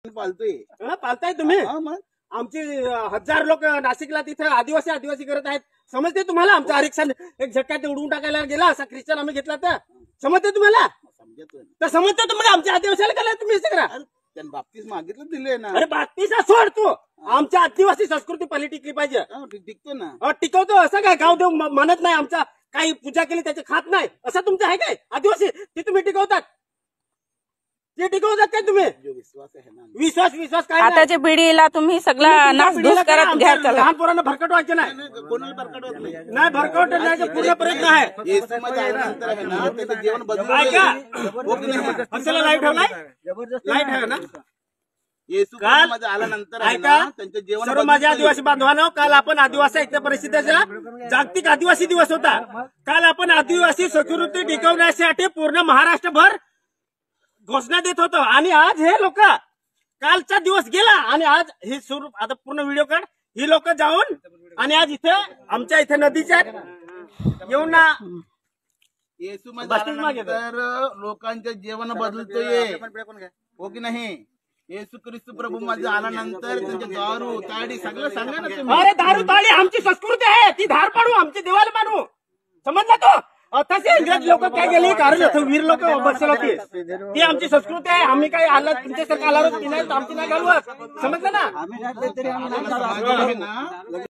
पालतोय. पालताय तुम्ही? मग आमची 1000 लोक नाशिकला तिथे आदिवासी करत आहेत. समजते तुम्हाला? आमचा आरक्षण एक झटक्यात उडवून टाकायला गेला असा ख्रिश्चन आम्ही घेतला तर समजते तुम्हाला? समजतोय तर समजते तुम्हाला? आमच्या आदिवासीला केलं तुम्ही करा. त्यांनी बाबतीत मागितलं दिले ना. अरे बाकीचा सोड तू. आमच्या आदिवासी संस्कृती पहिली टिकली पाहिजे. टिकतो ना. टिकवतो असं काय? गाव देव म्हणत नाही आमचा काही पूजा केली त्याचे खात नाही असं तुमचं आहे काय? आदिवासी ते तुम्ही टिकवतात, ते टिकवतात काय तुम्ही? विश्वास आहे ना. विश्वास काय? आताच्या पिढीला तुम्ही सगळा नासधूस करत घ्या. चला लहान पोरांना भरकट व्हायचं नाही. कोणाला भरकटवत नाही. नाही भरकट नाही पूर्ण प्रयत्न आहे. येशूमध्ये आल्यानंतर आहे ना त्याचं जीवन बदलून ऐका गेलं. लाईव्ह ठेवलाय, लाईव्ह ठेवा ना. येशू काल मध्ये आल्यानंतर आहे ऐका ना त्यांचं जीवन सर्व माझ्या आदिवासी बांधवांनो, काल आपण आदिवासी ऐक्य परिषदेचा जागतिक आदिवासी दिवस होता. काल आपण आदिवासी संस्कृती टिकवण्यासाठी पूर्ण महाराष्ट्रभर घोषणा देत होतो आणि आज हे लोक कालचा दिवस गेला आणि आज हे सुरू आता पूर्ण व्हिडिओ काढ. ही लोक जाऊन आणि आज इथे आमच्या इथे नदीच्या येऊन ना येशू मध्ये आल्यानंतर लोकांचं जीवन बदलतोय हो की नाही? येशू ख्रिस्त प्रभू मध्ये आल्यानंतर त्यांचे दारू ताडी सगळं सांगा ना तुम्ही. अरे दारू ताडी आमची संस्कृती आहे, ती धार पाडू, आमची देवाला पाडू. समजला तो? तसे इंग्रज लोक काय गेले कारण वीर लोक बसले होते. ती आमची संस्कृती आहे. आम्ही काही आलं तुमच्यासारखं आला आमची नाही घालू. समजलं ना?